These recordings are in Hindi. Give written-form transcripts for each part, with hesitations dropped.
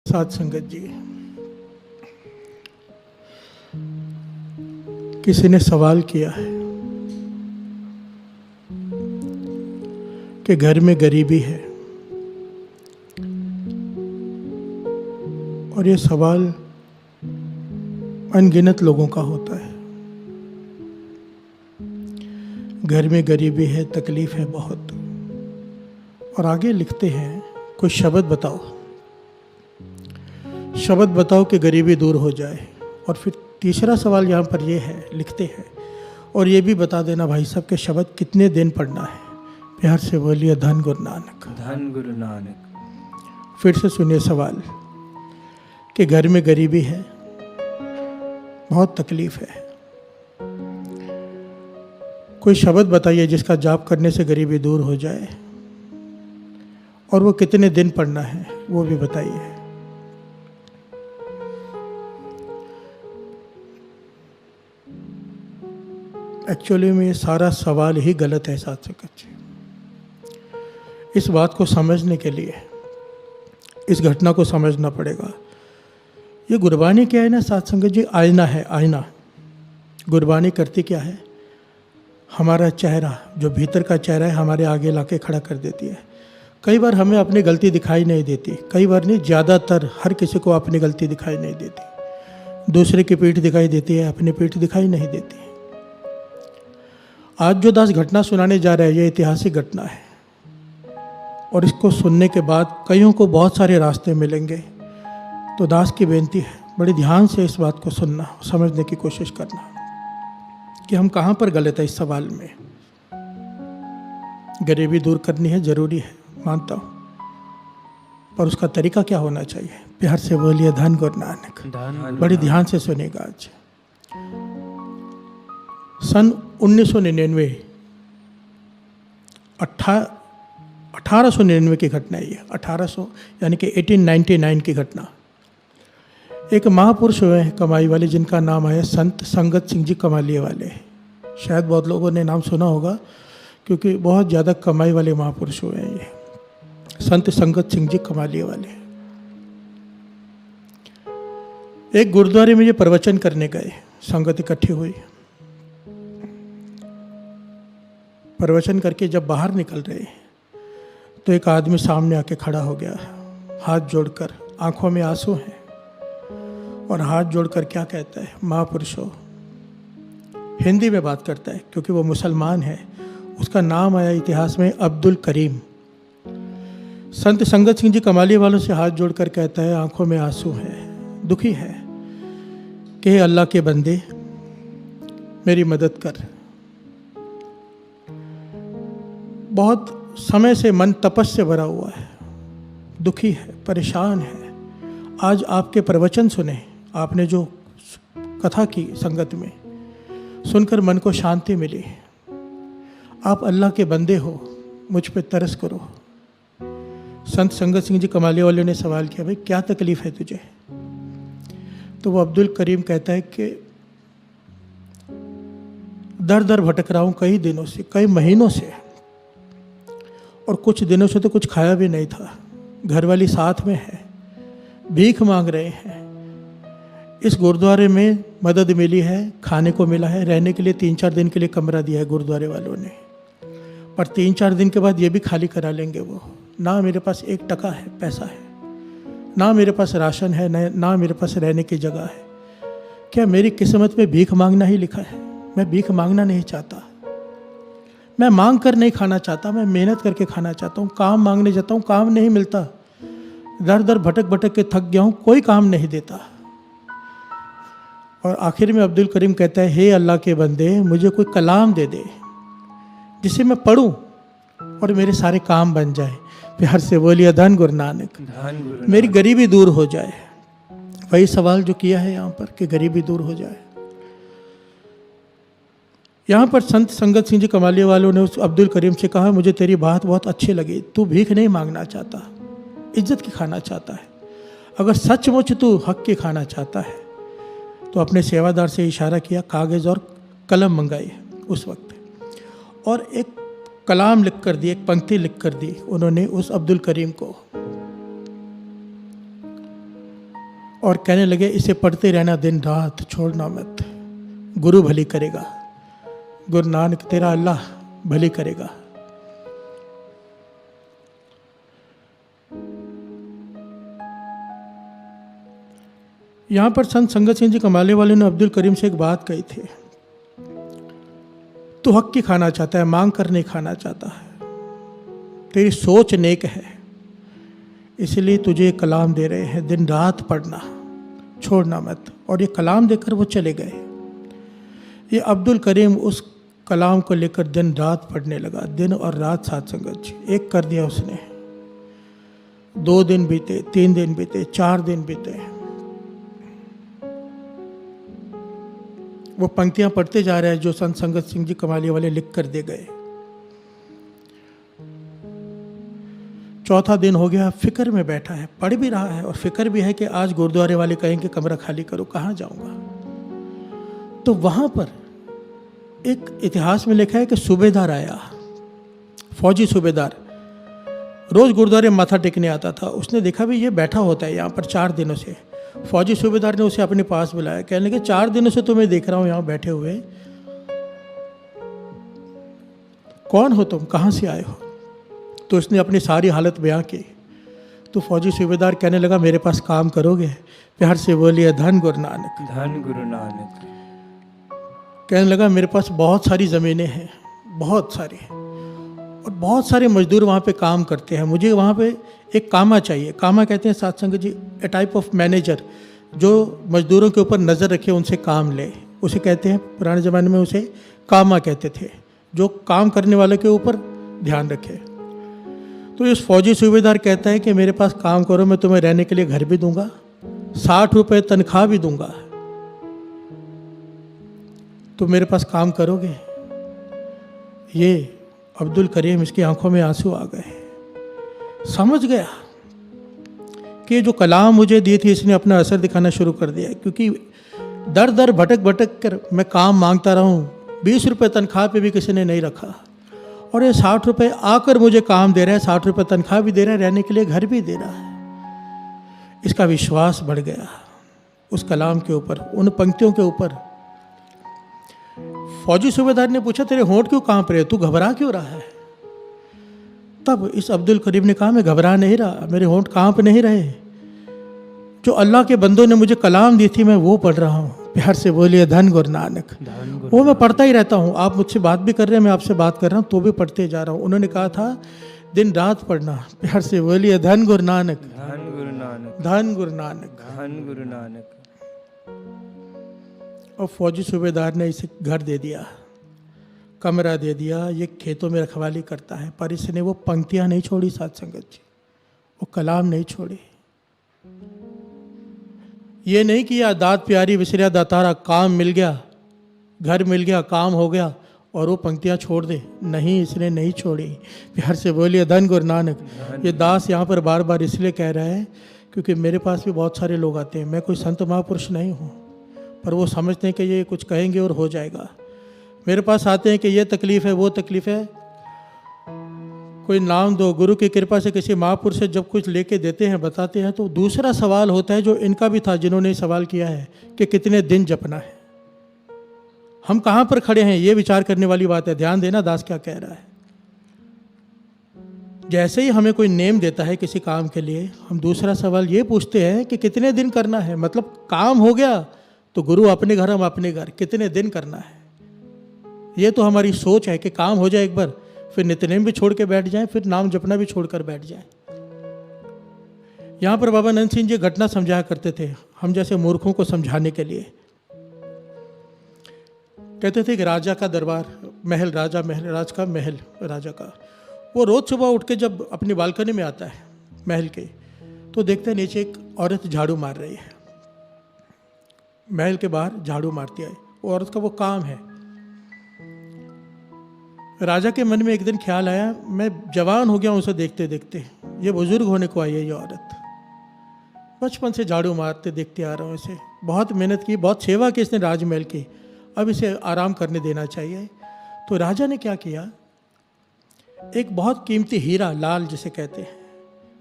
साथ संगत जी, किसी ने सवाल किया है कि घर में गरीबी है, और ये सवाल अनगिनत लोगों का होता है। घर में गरीबी है, तकलीफ है बहुत। और आगे लिखते हैं, कोई शब्द बताओ, शब्द बताओ कि गरीबी दूर हो जाए। और फिर तीसरा सवाल यहाँ पर ये है, लिखते हैं, और ये भी बता देना भाई साहब के शब्द कितने दिन पढ़ना है। प्यार से बोलिए धन गुरु नानक, धन गुरु नानक। फिर से सुनिए सवाल कि घर में गरीबी है, बहुत तकलीफ है, कोई शब्द बताइए जिसका जाप करने से गरीबी दूर हो जाए, और वो कितने दिन पढ़ना है वो भी बताइए। एक्चुअली में ये सारा सवाल ही गलत है साथ संगत जी। इस बात को समझने के लिए इस घटना को समझना पड़ेगा। ये गुरबानी क्या है ना साथ संगत जी, आईना है, आईना। गुरबानी करती क्या है, हमारा चेहरा, जो भीतर का चेहरा है, हमारे आगे लाके खड़ा कर देती है। कई बार हमें अपनी गलती दिखाई नहीं देती, कई बार नहीं, ज़्यादातर हर किसी को अपनी गलती दिखाई नहीं देती। दूसरे की पीठ दिखाई देती है, अपनी पीठ दिखाई नहीं देती। आज जो दास घटना सुनाने जा रहे हैं, ये ऐतिहासिक घटना है, और इसको सुनने के बाद कईयों को बहुत सारे रास्ते मिलेंगे। तो दास की बेनती है, बड़ी ध्यान से इस बात को सुनना, समझने की कोशिश करना कि हम कहाँ पर गलत है इस सवाल में। गरीबी दूर करनी है, ज़रूरी है, मानता हूँ, पर उसका तरीका क्या होना चाहिए। प्यार से बोलिए धन गुरु नानक। बड़ी ध्यान से सुनिएगा। आज सन 1999 1899 की घटना है ये। 1800 यानी कि 1899 की घटना। एक महापुरुष हुए हैं कमाई वाले, जिनका नाम है संत संगत सिंह जी कमालिए वाले। शायद बहुत लोगों ने नाम सुना होगा, क्योंकि बहुत ज़्यादा कमाई वाले महापुरुष हुए हैं ये संत संगत सिंह जी कमालिए वाले। एक गुरुद्वारे में ये प्रवचन करने गए, संगत इकट्ठी हुई। प्रवचन करके जब बाहर निकल रहे तो एक आदमी सामने आके खड़ा हो गया, हाथ जोड़कर, आंखों में आंसू हैं, और हाथ जोड़कर क्या कहता है, महापुरुषों, हिंदी में बात करता है क्योंकि वो मुसलमान है। उसका नाम आया इतिहास में अब्दुल करीम। संत संगत सिंह जी कमालिए वालों से हाथ जोड़कर कहता है, आंखों में आंसू हैं, दुखी है, कि हे अल्लाह के बंदे, मेरी मदद कर। बहुत समय से मन तपस से भरा हुआ है, दुखी है, परेशान है। आज आपके प्रवचन सुने, आपने जो कथा की संगत में, सुनकर मन को शांति मिली। आप अल्लाह के बंदे हो, मुझ पे तरस करो। संत संगत सिंह जी कमालिए वाले ने सवाल किया, भाई क्या तकलीफ है तुझे। तो वो अब्दुल करीम कहता है कि दर दर भटक रहा हूँ कई दिनों से, कई महीनों से, और कुछ दिनों से तो कुछ खाया भी नहीं था। घरवाली साथ में है, भीख मांग रहे हैं। इस गुरुद्वारे में मदद मिली है, खाने को मिला है, रहने के लिए 3-4 दिन के लिए कमरा दिया है गुरुद्वारे वालों ने, पर 3-4 दिन के बाद ये भी खाली करा लेंगे वो। ना मेरे पास 1 टका है, पैसा है, ना मेरे पास राशन है, ना मेरे पास रहने की जगह है। क्या मेरी किस्मत में भीख मांगना ही लिखा है? मैं भीख मांगना नहीं चाहता, मैं मांग कर नहीं खाना चाहता, मैं मेहनत करके खाना चाहता हूँ। काम मांगने जाता हूँ, काम नहीं मिलता, दर दर भटक भटक के थक गया हूँ, कोई काम नहीं देता। और आखिर में अब्दुल करीम कहता है, हे अल्लाह के बंदे, मुझे कोई कलाम दे दे जिसे मैं पढ़ूं और मेरे सारे काम बन जाए। प्यार से बोलिए धन गुरु नानक, मेरी गरीबी दूर हो जाए। वही सवाल जो किया है यहाँ पर कि गरीबी दूर हो जाए। यहाँ पर संत संगत सिंह जी कमालिए वालों ने उस अब्दुल करीम से कहा, मुझे तेरी बात बहुत अच्छी लगी, तू भीख नहीं मांगना चाहता, इज्जत की खाना चाहता है। अगर सचमुच तू हक की खाना चाहता है तो अपने सेवादार से इशारा किया, कागज़ और कलम मंगाई उस वक्त, और एक कलाम लिख कर दी, एक पंक्ति लिख कर दी उन्होंने उस अब्दुल करीम को। और कहने लगे इसे पढ़ते रहना दिन रात, छोड़ना मत, गुरु भली करेगा। गुरु नानक तेरा अल्लाह भली करेगा। यहाँ पर संत संगत सिंह जी कमाले वाले ने अब्दुल करीम से एक बात कही थी, तू हक की खाना चाहता है, मांग कर नहीं खाना चाहता है, तेरी सोच नेक है, इसलिए तुझे कलाम दे रहे हैं, दिन रात पढ़ना, छोड़ना मत। और ये कलाम देकर वो चले गए। ये अब्दुल करीम उस कलाम को लेकर दिन रात पढ़ने लगा, दिन और रात साथ संगत जी। एक कर दिया उसने, 2 दिन बीते, 3 दिन बीते, 4 दिन बीते, वो पंक्तियां पढ़ते जा रहे हैं जो संत संगत सिंह जी कमाली वाले लिख कर दे गए। 4था दिन हो गया, फिक्र में बैठा है, पढ़ भी रहा है और फिक्र भी है कि आज गुरुद्वारे वाले कहेंगे कमरा खाली करो, कहाँ जाऊंगा। तो वहां पर एक इतिहास में लिखा है कि सूबेदार आया, फौजी सूबेदार, रोज गुरुद्वारे माथा टेकने आता था। उसने देखा भी ये बैठा होता है यहाँ पर 4 दिनों से। फौजी सूबेदार ने उसे अपने पास बुलाया, कहने लगे 4 दिनों से तुम्हें देख रहा हूँ यहाँ बैठे हुए, कौन हो तुम, कहाँ से आए हो। तो उसने अपनी सारी हालत बयां की। तो फौजी सूबेदार कहने लगा मेरे पास काम करोगे। प्यार से बोलिए धन गुरु नानक, धन गुरु नानक। कहने लगा मेरे पास बहुत सारी ज़मीनें हैं, बहुत सारी, और बहुत सारे मजदूर वहाँ पे काम करते हैं, मुझे वहाँ पे एक कामा चाहिए। कामा कहते हैं साथ संगत जी ए टाइप ऑफ मैनेजर, जो मजदूरों के ऊपर नज़र रखे, उनसे काम ले, उसे कहते हैं, पुराने ज़माने में उसे कामा कहते थे, जो काम करने वाले के ऊपर ध्यान रखे। तो इस फौजी सूबेदार कहता है कि मेरे पास काम करो, मैं तुम्हें रहने के लिए घर भी दूंगा, 60 रुपये तनख्वाह भी दूंगा, तो मेरे पास काम करोगे। ये अब्दुल करीम, इसकी आंखों में आंसू आ गए, समझ गया कि जो कलाम मुझे दी थी इसने अपना असर दिखाना शुरू कर दिया। क्योंकि दर दर भटक भटक कर मैं काम मांगता रहा हूँ, 20 रुपये तनख्वाह पे भी किसी ने नहीं रखा, और ये 60 रुपये आकर मुझे काम दे रहा है, 60 रुपये तनख्वाह भी दे रहा है, रहने के लिए घर भी दे रहा है। इसका विश्वास बढ़ गया उस कलाम के ऊपर, उन पंक्तियों के ऊपर। फौजी सूबेदार ने पूछा तेरे होंठ क्यों कांप रहे, तू घबरा क्यों रहा है। तब इस अब्दुल करीम ने कहा मैं घबरा नहीं रहा, मेरे होंठ कांप नहीं रहे, जो अल्लाह के बंदों ने मुझे कलाम दी थी मैं वो पढ़ रहा हूँ। प्यार से बोलिए धन गुरु नानक। वो मैं पढ़ता ही रहता हूँ, आप मुझसे बात भी कर रहे हैं, मैं आपसे बात कर रहा हूँ तो भी पढ़ते जा रहा हूँ। उन्होंने कहा था दिन रात पढ़ना। प्यार से बोलिए धन गुरु नानक, धन गुरु नानक, धन गुरु नानक, धन गुरु नानक। और फौजी सूबेदार ने इसे घर दे दिया, कमरा दे दिया, ये खेतों में रखवाली करता है, पर इसने वो पंक्तियां नहीं छोड़ी साथ संगत जी, वो कलाम नहीं छोड़ी। ये नहीं किया दात प्यारी विसरिया दातारा, काम मिल गया, घर मिल गया, काम हो गया और वो पंक्तियां छोड़ दे, नहीं, इसने नहीं छोड़ी। प्यार से बोलिए धन गुरु नानक। ये दास यहाँ पर बार बार इसलिए कह रहा है क्योंकि मेरे पास भी बहुत सारे लोग आते हैं, मैं कोई संत महापुरुष नहीं हूँ, पर वो समझते हैं कि ये कुछ कहेंगे और हो जाएगा। मेरे पास आते हैं कि ये तकलीफ़ है, वो तकलीफ़ है, कोई नाम दो। गुरु की कृपा से किसी महापुरुष से जब कुछ लेके देते हैं, बताते हैं, तो दूसरा सवाल होता है जो इनका भी था, जिन्होंने सवाल किया है कि कितने दिन जपना है, हम कहाँ पर खड़े हैं, ये विचार करने वाली बात है। ध्यान देना दास क्या कह रहा है। जैसे ही हमें कोई नेम देता है किसी काम के लिए, हम दूसरा सवाल ये पूछते हैं कि कितने दिन करना है। मतलब काम हो गया तो गुरु अपने घर, हम अपने घर, कितने दिन करना है। ये तो हमारी सोच है कि काम हो जाए एक बार, फिर नित्यनेम भी छोड़ के बैठ जाएं, फिर नाम जपना भी छोड़कर बैठ जाएं। यहाँ पर बाबा नंद सिंह जी घटना समझाया करते थे हम जैसे मूर्खों को समझाने के लिए। कहते थे कि राजा का दरबार, महल, राजा महल, राज का महल, राजा का, वो रोज सुबह उठ के जब अपनी बालकनी में आता है महल के, तो देखते हैं नीचे एक औरत झाड़ू मार रही है, महल के बाहर झाड़ू मारती है, वो औरत का वो काम है। राजा के मन में एक दिन ख्याल आया, मैं जवान हो गया हूँ उसे देखते देखते, ये बुजुर्ग होने को आई है ये औरत, बचपन से झाड़ू मारते देखते आ रहा हूँ इसे, बहुत मेहनत की, बहुत सेवा की इसने राजमहल की, अब इसे आराम करने देना चाहिए। तो राजा ने क्या किया, एक बहुत कीमती हीरा, लाल जिसे कहते हैं,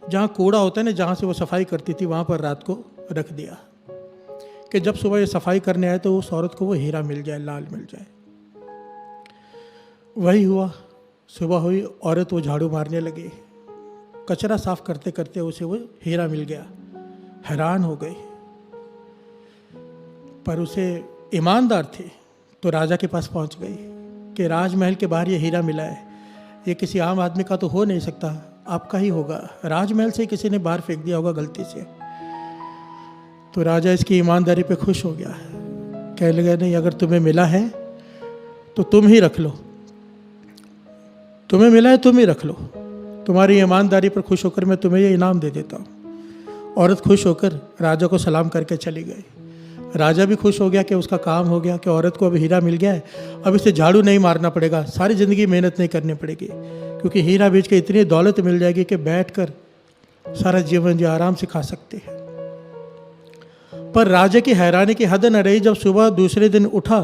जहाँ कूड़ा होता है ना, जहाँ से वो सफाई करती थी, वहाँ पर रात को रख दिया। कि जब सुबह ये सफाई करने आए तो उस औरत को वो हीरा मिल जाए, लाल मिल जाए। वही हुआ। सुबह हुई, औरत वो झाड़ू मारने लगी, कचरा साफ करते करते उसे वो हीरा मिल गया। हैरान हो गई, पर उसे ईमानदार थी तो राजा के पास पहुंच गई कि राजमहल के बाहर ये हीरा मिला है, ये किसी आम आदमी का तो हो नहीं सकता, आपका ही होगा, राजमहल से किसी ने बाहर फेंक दिया होगा गलती से। तो राजा इसकी ईमानदारी पे खुश हो गया, कहने लगा नहीं, अगर तुम्हें मिला है तो तुम ही रख लो, तुम्हें मिला है तुम ही रख लो, तुम्हारी ईमानदारी पर खुश होकर मैं तुम्हें ये इनाम दे देता हूँ। औरत खुश होकर राजा को सलाम करके चली गई। राजा भी खुश हो गया कि उसका काम हो गया, कि औरत को अब हीरा मिल गया है, अब इसे झाड़ू नहीं मारना पड़ेगा, सारी ज़िंदगी मेहनत नहीं करनी पड़ेगी, क्योंकि हीरा बेच के इतनी दौलत मिल जाएगी कि बैठकर सारा जीवन जो आराम से खा सकते हैं। पर राजा की हैरानी की हद न रही, जब सुबह दूसरे दिन उठा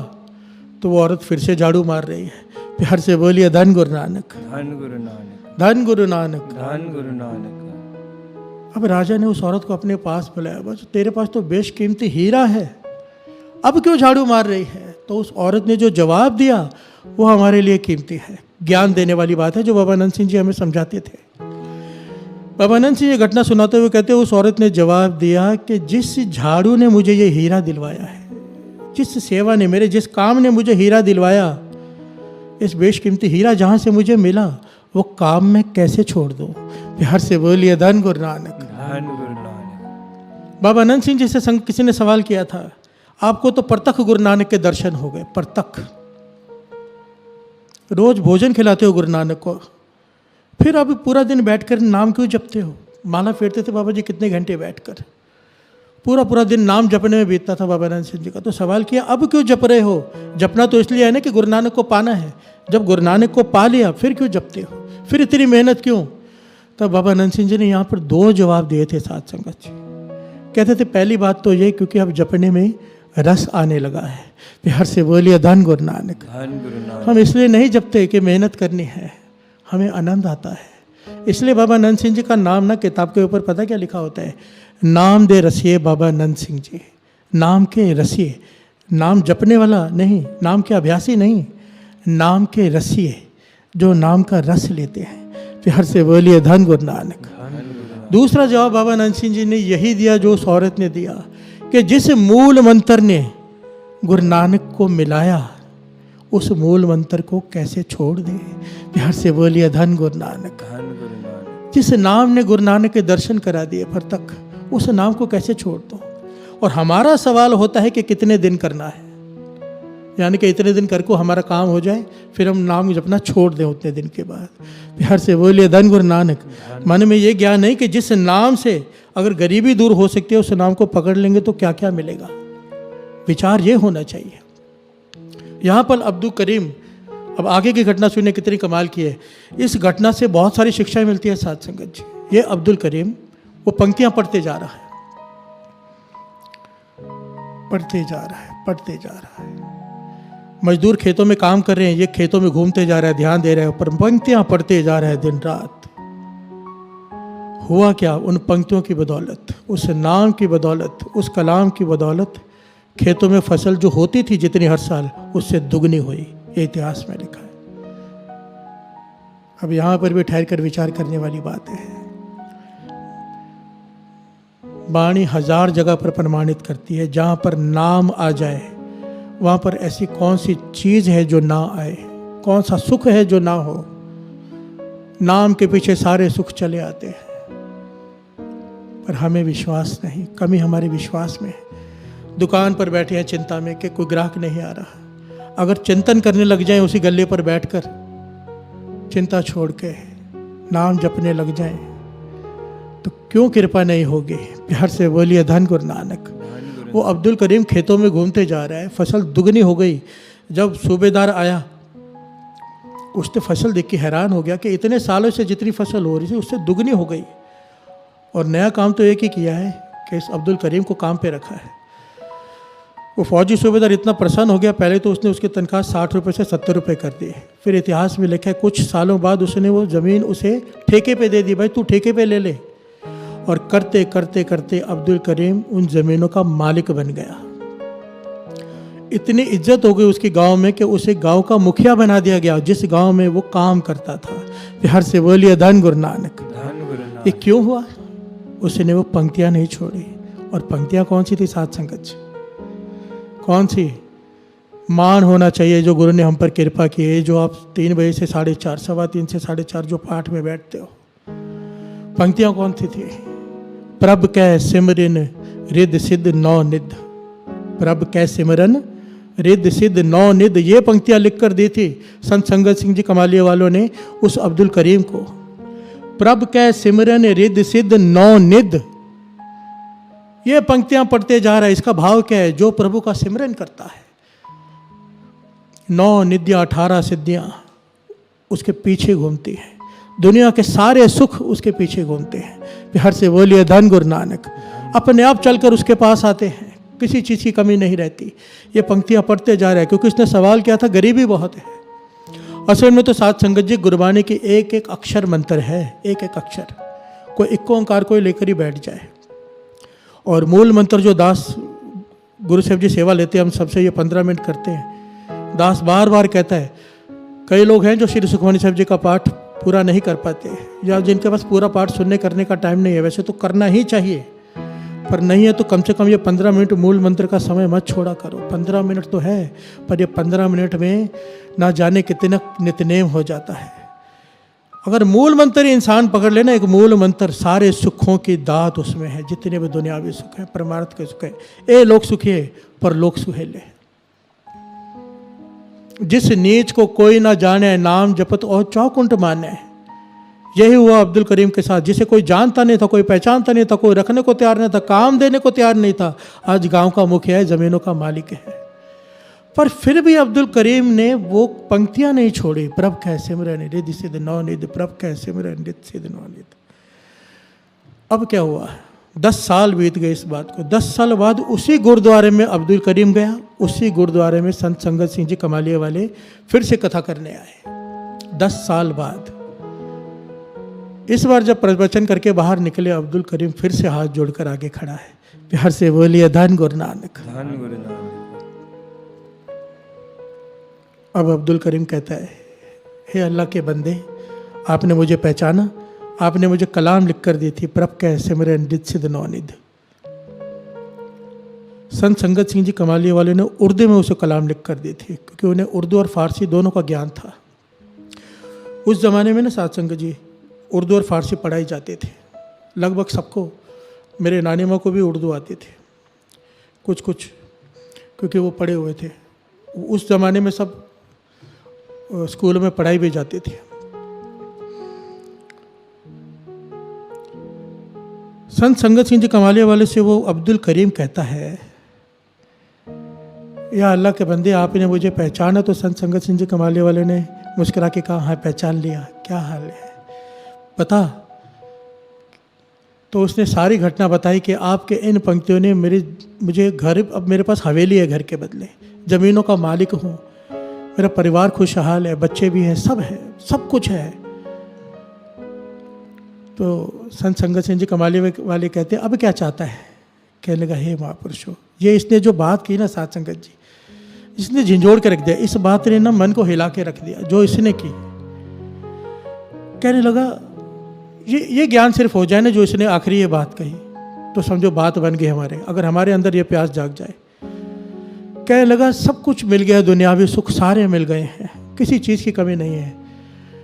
तो वो औरत फिर से झाड़ू मार रही है। प्यार से बोलिए धन गुरु नानक, धन गुरु नानक, धन गुरु नानक, धन गुरु नानक। अब राजा ने उस औरत को अपने पास बुलाया, बस तेरे पास तो बेशकीमती हीरा है, अब क्यों झाड़ू मार रही है? तो उस औरत ने जो जवाब दिया वो हमारे लिए कीमती है, ज्ञान देने वाली बात है, जो बाबा नंद सिंह जी हमें समझाते थे। बाबा नंद सिंह ये घटना सुनाते हुए कहते, उस औरत ने जवाब दिया कि जिस झाड़ू ने मुझे ये हीरा दिलवाया है, जिस सेवा ने, मेरे जिस काम ने मुझे हीरा दिलवाया, इस बेशकीमती हीरा जहाँ से मुझे मिला वो काम मैं कैसे छोड़ दूँ? प्यार से बोलिए धन गुरु नानक, धन गुरु नानक। बाबा नंद सिंह जी से किसी ने सवाल किया था, आपको तो परतख गुरु नानक के दर्शन हो गए, परतख, रोज भोजन खिलाते हो गुरु नानक को, फिर अब पूरा दिन बैठकर नाम क्यों जपते हो? माला फेरते थे बाबा जी कितने घंटे बैठकर, पूरा दिन नाम जपने में बीतता था बाबा नंद सिंह जी का। तो सवाल किया, अब क्यों जप रहे हो? जपना तो इसलिए है ना कि गुरु नानक को पाना है, जब गुरु नानक को पा लिया फिर क्यों जपते हो, फिर इतनी मेहनत क्यों? तब बाबा नंद सिंह जी ने यहाँ पर 2 जवाब दिए थे साथ संगत जी। कहते थे पहली बात तो ये, क्योंकि अब जपने में रस आने लगा है। प्यार से बोलिए धन गुरु नानक, धन गुरु नानक। हम इसलिए नहीं जपते कि मेहनत करनी है, हमें आनंद आता है। इसलिए बाबा नंद सिंह जी का नाम ना किताब के ऊपर पता क्या लिखा होता है, नाम दे रसिए बाबा नंद सिंह जी, नाम के रसिए, नाम जपने वाला नहीं, नाम के अभ्यासी नहीं, नाम के रसिए, जो नाम का रस लेते हैं। प्यार से बोलिए धन गुरु नानक। दूसरा जवाब बाबा नंद सिंह जी ने यही दिया जो उस औरत ने दिया, कि जिस मूल मंत्र ने गुरु नानक को मिलाया, उस मूल मंत्र को कैसे छोड़ दे? प्यार से बोलिए धन गुरु नानक, धन गुरु नानक। जिस नाम ने गुरु नानक के दर्शन करा दिए पर तक, उस नाम को कैसे छोड़ दो? और हमारा सवाल होता है कि कितने दिन करना है, यानी कि इतने दिन कर को हमारा काम हो जाए, फिर हम नाम जपना छोड़ दें उतने दिन के बाद। प्यार से बोलिए धन गुरु नानक। मन में ये ज्ञान नहीं कि जिस नाम से अगर गरीबी दूर हो सकती है, उस नाम को पकड़ लेंगे तो क्या क्या मिलेगा। विचार ये होना चाहिए। यहाँ पर अब्दुल करीम, अब आगे की घटना सुनिए कितनी कमाल की है। इस घटना से बहुत सारी शिक्षाएं मिलती है साथ संगत जी। ये अब्दुल करीम वो पंक्तियां पढ़ते जा रहा है, पढ़ते जा रहा है, पढ़ते जा रहा है। मजदूर खेतों में काम कर रहे हैं, ये खेतों में घूमते जा रहा है, ध्यान दे रहा है, पर पंक्तियां पढ़ते जा रहा है दिन रात। हुआ क्या? उन पंक्तियों की बदौलत, उस नाम की बदौलत, उस कलाम की बदौलत खेतों में फसल जो होती थी जितनी हर साल, उससे दुगनी हुई। ये इतिहास में लिखा है। अब यहाँ पर भी ठहर कर विचार करने वाली बात है। वाणी 1000 जगह पर प्रमाणित करती है, जहाँ पर नाम आ जाए वहाँ पर ऐसी कौन सी चीज़ है जो ना आए, कौन सा सुख है जो ना हो। नाम के पीछे सारे सुख चले आते हैं, पर हमें विश्वास नहीं, कमी हमारे विश्वास में है। दुकान पर बैठे हैं चिंता में कि कोई ग्राहक नहीं आ रहा। अगर चिंतन करने लग जाएं उसी गल्ले पर बैठकर, चिंता छोड़ के नाम जपने लग जाएं, तो क्यों कृपा नहीं होगी? प्यार से बोलिए धन गुरु नानक। वो अब्दुल करीम खेतों में घूमते जा रहा है, फसल दुगनी हो गई। जब सूबेदार आया, उसने फसल देख के हैरान हो गया कि इतने सालों से जितनी फसल हो रही थी उससे दुगनी हो गई। और नया काम तो एक ही किया है कि इस अब्दुल करीम को काम पे रखा है। वो फौजी सूबेदार इतना प्रसन्न हो गया, पहले तो उसने उसकी तनख्वाह 60 रुपये से 70 रुपये कर दी। फिर इतिहास में लिखा है कुछ सालों बाद उसने वो ज़मीन उसे ठेके पे दे दी, भाई तू ठेके पे ले ले। और करते करते करते अब्दुल करीम उन ज़मीनों का मालिक बन गया। इतनी इज्जत हो गई उसकी गांव में कि उसे गांव का मुखिया बना दिया गया, जिस गांव में वो काम करता था। बिहार से बोलिए धन गुरु नानक। धन गुरु नानक। ये क्यों हुआ? उसने वो पंक्तियां नहीं छोड़ी। और पंक्तियां कौन सी थी साथ संगत जी? कौन सी? मान होना चाहिए जो गुरु ने हम पर कृपा की है, जो आप 3 बजे से 4:30, 3:15 से 4:30 जो पाठ में बैठते हो। पंक्तियां कौन सी थी? प्रभ कै सिमरन रिद्ध सिद्ध नौ निध। प्रभ कै सिमरन रिद्ध सिद्ध नौ निध, ये पंक्तियां लिख कर दी थी संत संगत सिंह जी कमालिया वालों ने उस अब्दुल करीम को। प्रभ कै सिमरन रिद्ध सिद्ध नौ निध, ये पंक्तियां पढ़ते जा रहा है। इसका भाव क्या है? जो प्रभु का सिमरन करता है, 9 निधियां 18 सिद्धियां उसके पीछे घूमती हैं, दुनिया के सारे सुख उसके पीछे घूमते हैं। बिहार से बोलिए धन गुरु नानक। अपने आप चलकर उसके पास आते हैं, किसी चीज़ की कमी नहीं रहती। ये पंक्तियां पढ़ते जा रहे हैं क्योंकि इसने सवाल किया था, गरीबी बहुत है। असल में तो साथ संगत जी गुरबानी की एक एक अक्षर मंत्र है, एक एक अक्षर। कोई इक्को ओंकार कोई लेकर ही बैठ जाए। और मूल मंत्र जो दास गुरु साहब जी सेवा लेते हैं, हम सबसे ये 15 मिनट करते हैं। दास बार बार कहता है, कई लोग हैं जो श्री सुखमनी साहब जी का पाठ पूरा नहीं कर पाते, या जिनके पास पूरा पाठ सुनने करने का टाइम नहीं है। वैसे तो करना ही चाहिए, पर नहीं है तो कम से कम ये 15 मिनट मूल मंत्र का समय मत छोड़ा करो। 15 मिनट तो है, पर ये 15 मिनट में ना जाने कितना नित्यनेम हो जाता है। अगर मूल मंत्र ही इंसान पकड़ लेना, एक मूल मंत्र, सारे सुखों की दात उसमें है, जितने भी दुनियावी सुख है, परमार्थ के सुख है। ए लोक सुखी है पर लोक सुहेले। जिस नीच को कोई ना जाने, नाम जपत और चौकुंठ माने। यही हुआ अब्दुल करीम के साथ, जिसे कोई जानता नहीं था, कोई पहचानता नहीं था, कोई रखने को तैयार नहीं था, काम देने को तैयार नहीं था। आज गांव का मुखिया है, जमीनों का मालिक है। पर फिर भी अब्दुल करीम ने वो पंक्तियां नहीं छोड़ी। प्रभ कै सिमरन रिद्ध सिद्ध नौ निध, प्रभ कै सिमरन रिद्ध सिद्ध नौ निध। अब क्या हुआ? 10 साल बीत गए इस बात को। 10 साल बाद उसी गुरुद्वारे में अब्दुल करीम गया, उसी गुरुद्वारे में संत संगत सिंह जी कमालिया वाले फिर से कथा करने आए। 10 साल बाद इस बार जब प्रवचन करके बाहर निकले, अब्दुल करीम फिर से हाथ जोड़कर आगे खड़ा है। बिहार से बोलिए धन गुरु नानक। धन गुरु नानक। अब अब्दुल करीम कहता है, हे अल्लाह के बंदे, आपने मुझे पहचाना, आपने मुझे कलाम लिख कर दी थी, प्रभ कै सिमरन रिद्ध सिद्ध नौ निध। संत संगत सिंह जी कमालिया वाले ने उर्दू में उसे कलाम लिख कर दी थी, क्योंकि उन्हें उर्दू और फारसी दोनों का ज्ञान था। उस ज़माने में ना साथ संगत जी उर्दू और फारसी पढ़ाई जाते थे लगभग सबको। मेरे नानी माँ को भी उर्दू आती थी कुछ कुछ, क्योंकि वो पढ़े हुए थे। उस ज़माने में सब स्कूल में पढ़ाई भी जाती थी। संत संगत सिंह जी कमालिया वाले से वो अब्दुल करीम कहता है, या अल्लाह के बंदे, आपने मुझे पहचाना? तो संत संगत सिंह जी कमालिया वाले ने मुस्कुरा के कहा, हाँ पहचान लिया, क्या हाल है पता? तो उसने सारी घटना बताई कि आपके इन पंक्तियों ने मुझे घर, अब मेरे पास हवेली है घर के बदले, ज़मीनों का मालिक हूँ, मेरा परिवार खुशहाल है, बच्चे भी हैं, सब है, सब कुछ है। तो संत संगत सिंह जी कमालिया वाले कहते हैं, अब क्या चाहता है? कहने लगा, हे महापुरुषों, ये इसने जो बात की ना साथ संगत जी, इसने झिंझोड़ के रख दिया। इस बात ने ना मन को हिला के रख दिया जो इसने की। कहने लगा, ये ज्ञान सिर्फ हो जाए ना जो इसने आखिरी ये बात कही, तो समझो बात बन गई हमारे, अगर हमारे अंदर ये प्यास जाग जाए। कहने लगा, सब कुछ मिल गया, दुनियावी सुख सारे मिल गए हैं, किसी चीज़ की कमी नहीं है।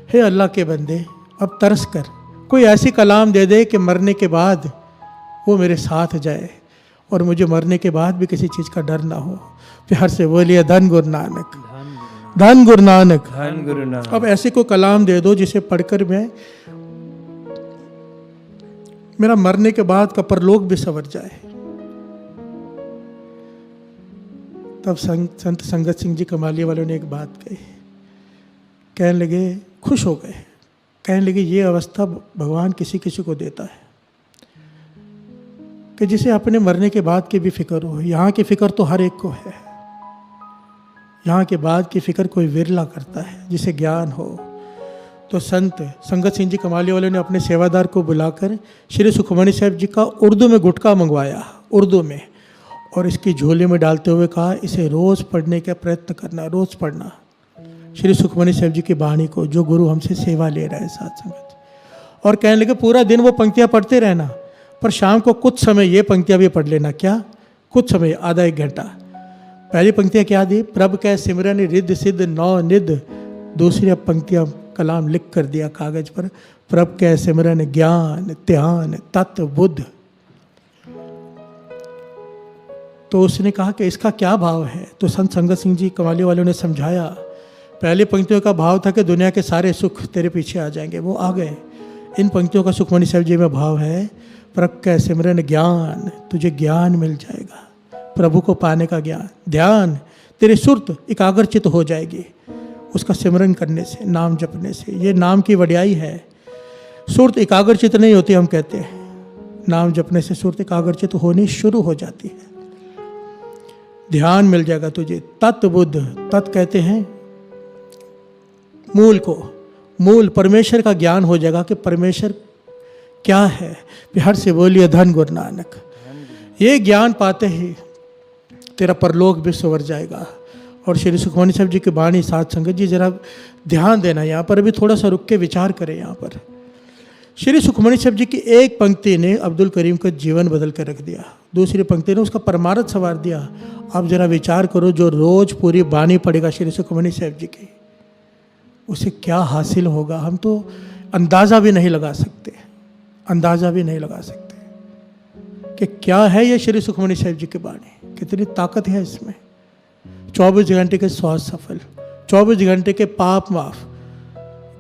हे अल्लाह के बंदे, अब तरस कर कोई ऐसी कलाम दे दे कि मरने के बाद वो मेरे साथ जाए और मुझे मरने के बाद भी किसी चीज़ का डर ना हो। प्यार से बोलिए धन गुरु नानक, धन गुरु नानक, धन गुरु नानक। अब ऐसे कोई कलाम दे दो जिसे पढ़कर मेरा मरने के बाद का परलोक भी संवर जाए। तब संत संगत सिंह जी कमालिया वालों ने एक बात कही। कहने लगे, खुश हो गए, कहने लगे, ये अवस्था भगवान किसी किसी को देता है कि जिसे अपने मरने के बाद की भी फिक्र हो। यहाँ की फिक्र तो हर एक को है, यहाँ के बाद की फिक्र कोई विरला करता है जिसे ज्ञान हो। तो संत संगत सिंह जी कमालिया वाले ने अपने सेवादार को बुलाकर श्री सुखमनी साहब जी का उर्दू में गुटका मंगवाया, उर्दू में, और इसकी झोली में डालते हुए कहा, इसे रोज़ पढ़ने का प्रयत्न करना, रोज़ पढ़ना श्री सुखमनी साहब जी की वाणी को, जो गुरु हमसे सेवा ले रहा है साथ संगत। और कहने लगे पूरा दिन वो पंक्तियाँ पढ़ते रहना, पर शाम को कुछ समय ये पंक्तियाँ भी पढ़ लेना। क्या? कुछ समय, आधा एक घंटा। पहली पंक्तियाँ क्या दी? प्रभ कै सिमरन रिद्ध सिद्ध नौ निध। दूसरी अब पंक्तियाँ कलाम लिख कर दिया कागज पर, प्रभ कै सिमरन ज्ञान ध्यान तत्व बुद्ध। तो उसने कहा कि इसका क्या भाव है? तो संत संगत सिंह जी कमाली वालों ने समझाया। पहली पंक्तियों का भाव था कि दुनिया के सारे सुख तेरे पीछे आ जाएंगे, वो आ गए। इन पंक्तियों का सुखमनी साहब जी में भाव है, प्रभ कै सिमरन ज्ञान, तुझे ज्ञान मिल जाएगा, प्रभु को पाने का ज्ञान। ध्यान, तेरी सुरत एकाग्रचित हो जाएगी उसका सिमरन करने से, नाम जपने से। ये नाम की वड्याई है। सुरत एकाग्रचित नहीं होती, हम कहते हैं नाम जपने से सुरत एकाग्रचित होनी शुरू हो जाती है। ध्यान मिल जाएगा तुझे। तत्व बुद्ध, तत् कहते हैं मूल को, मूल परमेश्वर का ज्ञान हो जाएगा कि परमेश्वर क्या है। बिहार से बोलिए धन गुरु नानक। ये ज्ञान पाते ही तेरा परलोक भी संवर जाएगा। और श्री सुखमनी साहब जी की वाणी साथ संगत जी जरा ध्यान देना, यहाँ पर भी थोड़ा सा रुक के विचार करें। यहाँ पर श्री सुखमनी साहब जी की एक पंक्ति ने अब्दुल करीम का जीवन बदल कर रख दिया, दूसरी पंक्ति ने उसका परमार्थ संवार दिया। आप जरा विचार करो, जो रोज पूरी वाणी पढ़ेगा श्री सुखमनी साहब जी की, उसे क्या हासिल होगा, हम तो अंदाज़ा भी नहीं लगा सकते, अंदाज़ा भी नहीं लगा सकते कि क्या है ये श्री सुखमनी साहब जी की वाणी, कितनी ताकत है इसमें। 24 घंटे के स्वास्थ्य सफल, 24 घंटे के पाप माफ,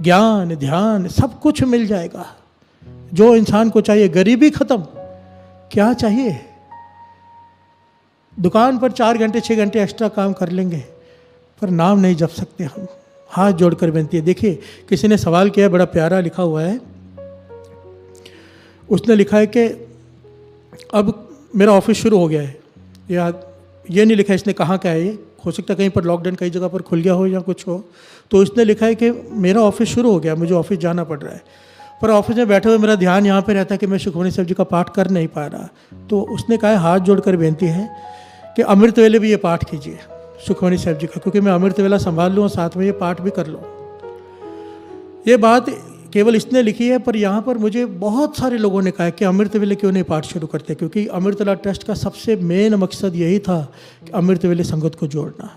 ज्ञान ध्यान सब कुछ मिल जाएगा जो इंसान को चाहिए। गरीबी खत्म, क्या चाहिए। दुकान पर 4 घंटे 6 घंटे एक्स्ट्रा काम कर लेंगे, पर नाम नहीं जप सकते हम। हाथ जोड़कर विनती है। देखिए, किसी ने सवाल किया, बड़ा प्यारा लिखा हुआ है। उसने लिखा है कि अब मेरा ऑफिस शुरू हो गया है, या ये नहीं लिखा इसने कहाँ का है, ये हो सकता है कहीं पर लॉकडाउन कई जगह पर खुल गया हो या कुछ हो। तो इसने लिखा है कि मेरा ऑफिस शुरू हो गया, मुझे ऑफिस जाना पड़ रहा है, पर ऑफिस में बैठे हुए मेरा ध्यान यहाँ पे रहता है कि मैं सुखमनी साहब जी का पाठ कर नहीं पा रहा। तो उसने कहा, हाथ जोड़कर बेनती है कि अमृत वेले भी ये पाठ कीजिए सुखमनी साहब जी का, क्योंकि मैं अमृत वेला संभाल लूँ और साथ में ये पाठ भी कर लूँ। ये बात केवल इसने लिखी है, पर यहाँ पर मुझे बहुत सारे लोगों ने कहा कि अमृत वेले क्यों नहीं पाठ शुरू करते, क्योंकि अमृतवेला ट्रस्ट का सबसे मेन मकसद यही था कि अमृत वेले संगत को जोड़ना,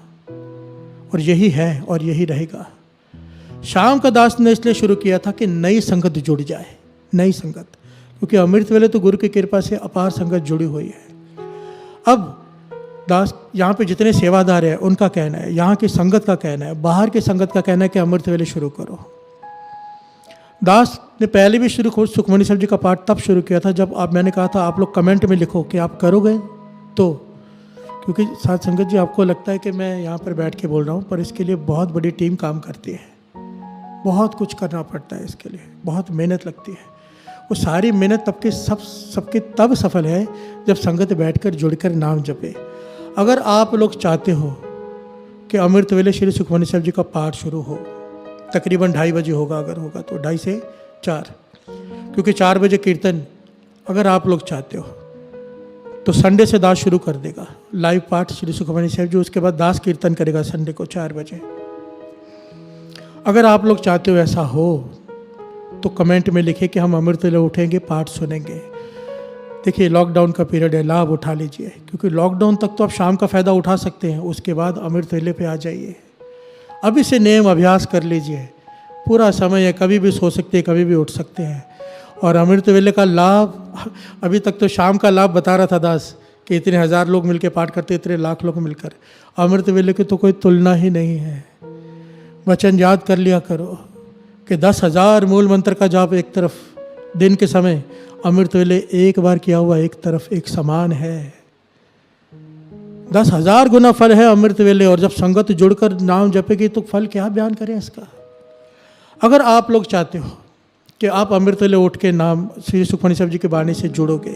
और यही है और यही रहेगा। श्याम का दास ने इसलिए शुरू किया था कि नई संगत जुड़ जाए, नई संगत, क्योंकि अमृत वेले तो गुरु की कृपा से अपार संगत जुड़ी हुई है। अब दास यहाँ पे जितने सेवादार हैं उनका कहना है, यहाँ की संगत का कहना है, बाहर की संगत का कहना है कि अमृत वेले शुरू करो। दास ने पहले भी शुरू सुखमनी साहब जी का पाठ तब शुरू किया था जब मैंने कहा था आप लोग कमेंट में लिखो कि आप करोगे, तो क्योंकि साथ संगत जी आपको लगता है कि मैं यहाँ पर बैठ के बोल रहा हूँ, पर इसके लिए बहुत बड़ी टीम काम करती है, बहुत कुछ करना पड़ता है, इसके लिए बहुत मेहनत लगती है। वो सारी मेहनत सबके तब सफल है जब संगत बैठकर जुड़कर नाम जपे। अगर आप लोग चाहते हो कि अमृत वेले श्री सुखमनी साहब जी का पाठ शुरू हो, तकरीबन 2:30 बजे होगा, अगर होगा तो 2:30 से 4, क्योंकि 4 बजे कीर्तन, अगर आप लोग चाहते हो तो संडे से दास शुरू कर देगा लाइव पाठ श्री सुखमनी साहब जी, उसके बाद दास कीर्तन करेगा संडे को 4 बजे। अगर आप लोग चाहते हो ऐसा हो तो कमेंट में लिखे कि हम अमृत वेले उठेंगे, पाठ सुनेंगे। देखिए, लॉकडाउन का पीरियड है, लाभ उठा लीजिए, क्योंकि लॉकडाउन तक तो आप शाम का फ़ायदा उठा सकते हैं, उसके बाद अमृत वेले पे आ जाइए। अभी से नेम अभ्यास कर लीजिए, पूरा समय है, कभी भी सो सकते हैं, कभी भी उठ सकते हैं। और अमृत वेले का लाभ, अभी तक तो शाम का लाभ बता रहा था दास कि इतने 1000 लोग मिलकर पाठ करते, इतने लाख लोग मिलकर। अमृत वेले की तो कोई तुलना ही नहीं है। वचन याद कर लिया करो कि 10,000 मूल मंत्र का जाप एक तरफ दिन के समय, अमृत वेले एक बार किया हुआ एक तरफ एक समान है। 10,000 गुना फल है अमृत वेले, और जब संगत जुड़कर नाम जपेगी तो फल क्या बयान करें इसका। अगर आप लोग चाहते हो कि आप अमृत वेले उठ के नाम श्री सुखमनी साहब जी की वाणी से जुड़ोगे,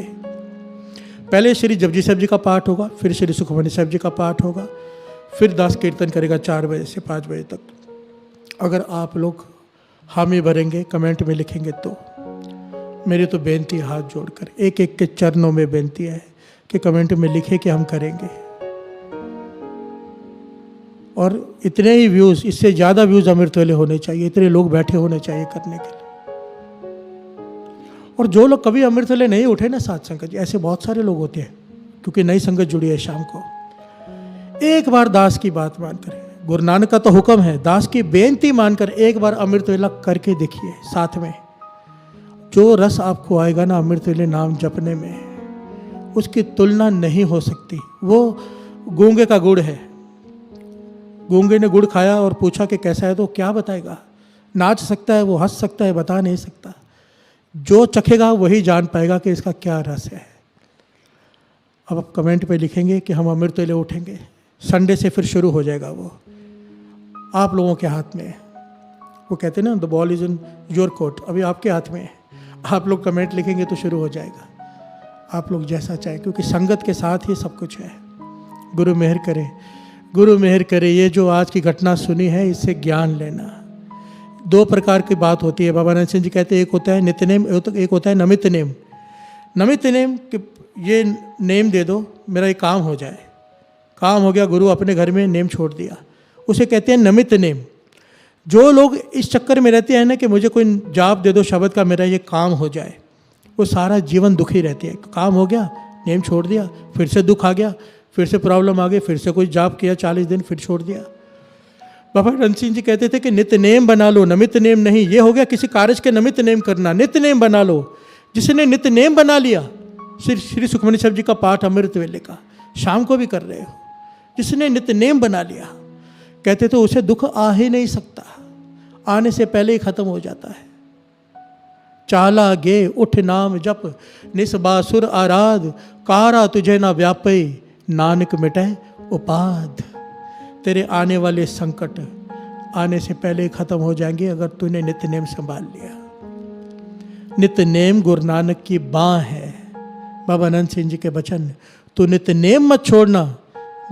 पहले श्री जपजी साहब जी का पाठ होगा, फिर श्री सुखमनी साहब जी का पाठ होगा, फिर दास कीर्तन करेगा 4 बजे से 5 बजे तक। अगर आप लोग हामी भरेंगे, कमेंट में लिखेंगे, तो मेरी तो बेनती हाथ जोड़कर एक एक के चरणों में बेनती है कि कमेंट में लिखे कि हम करेंगे। और इतने ही व्यूज़, इससे ज़्यादा व्यूज़ अमृत वेले होने चाहिए, इतने लोग बैठे होने चाहिए करने के लिए। और जो लोग कभी अमृत वेले नहीं उठे ना साथ संगत जी, ऐसे बहुत सारे लोग होते हैं, क्योंकि नई संगत जुड़ी है शाम को, एक बार दास की बात मानकर, गुरु नानक का तो हुक्म है, दास की बेनती मानकर एक बार अमृत वेला करके देखिए साथ में। जो रस आपको आएगा ना अमृत वेले नाम जपने में, उसकी तुलना नहीं हो सकती। वो गूंगे का गुड़ है, गूंगे ने गुड़ खाया और पूछा कि कैसा है, तो क्या बताएगा? नाच सकता है वो, हंस सकता है, बता नहीं सकता। जो चखेगा वही जान पाएगा कि इसका क्या रस है। अब आप कमेंट पे लिखेंगे कि हम अमृत वेले उठेंगे, संडे से फिर शुरू हो जाएगा। वो आप लोगों के हाथ में है। वो कहते हैं ना, the ball is in your court, अभी आपके हाथ में है। आप लोग कमेंट लिखेंगे तो शुरू हो जाएगा। आप लोग जैसा चाहे, क्योंकि संगत के साथ ही सब कुछ है। गुरु मेहर करे, गुरु मेहर करे। ये जो आज की घटना सुनी है, इससे ज्ञान लेना। दो प्रकार की बात होती है। बाबा नानक सिंह जी कहते हैं, एक होता है नित्यनेम, एक होता है नमित नेम। नमित नेम कि ये नेम दे दो, मेरा ये काम हो जाए। काम हो गया, गुरु अपने घर में नेम छोड़ दिया, उसे कहते हैं नमित नेम। जो लोग इस चक्कर में रहते हैं ना कि मुझे कोई जाप दे दो शब्द का, मेरा ये काम हो जाए, वो सारा जीवन दुखी रहते हैं। काम हो गया, नेम छोड़ दिया, फिर से दुख आ गया, फिर से प्रॉब्लम आ गई, फिर से कोई जाप किया 40 दिन, फिर छोड़ दिया। बाबा रणजीत सिंह जी कहते थे कि नित्य नेम बना लो, नमित नेम नहीं। ये हो गया किसी कार्य के नमित नेम करना, नित्य नेम बना लो। जिसने नित्य नेम बना लिया, श्री सुखमनी साहब जी का पाठ अमृत वेले का शाम को भी कर रहे हो, जिसने नित्य नेम बना लिया, कहते तो उसे दुख आ ही नहीं सकता, आने से पहले ही खत्म हो जाता है। चाला गे उठ नाम जप, निस्बासुर आराध, कारा तुझे ना व्यापई, नानक मिटे उपाध। तेरे आने वाले संकट आने से पहले ही खत्म हो जाएंगे अगर तूने नित्य नेम संभाल लिया। नित्य नेम गुरु नानक की बाँ है। बाबा आनंद सिंह जी के वचन, तू नित्य नेम मत छोड़ना,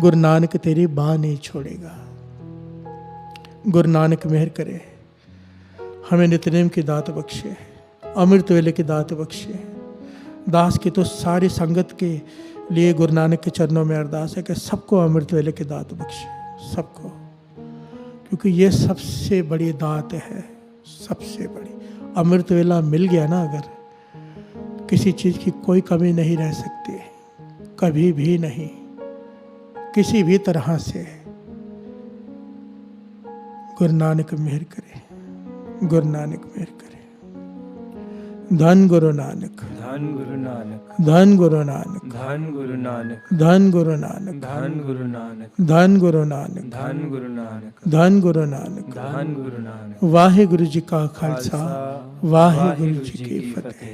गुरु नानक तेरी बाँ नहीं छोड़ेगा। गुरु नानक मेहर करे, हमें नित्य नेम की दात बख्शे, अमृत वेले की दात बख्शे। दास की तो सारी संगत के लिए गुरु नानक के चरणों में अरदास है कि सबको अमृत वेले की दात बख्शे, सबको, क्योंकि ये सबसे बड़ी दात है, सबसे बड़ी। अमृत वेला मिल गया ना अगर, किसी चीज़ की कोई कमी नहीं रह सकती, कभी भी नहीं, किसी भी तरह से। गुरु नानक मेहर करे, गुरु नानक मेहर करे। धन गुरु नानक, धन गुरु नानक, धन गुरु नानक, धन गुरु नानक, धन गुरु नानक, धन गुरु नानक, धन गुरु नानक, धन गुरु नानक, धन गुरु नानक। धन गुरु नानक। वाहे गुरु जी का खालसा, वाहे गुरु जी की फतेह।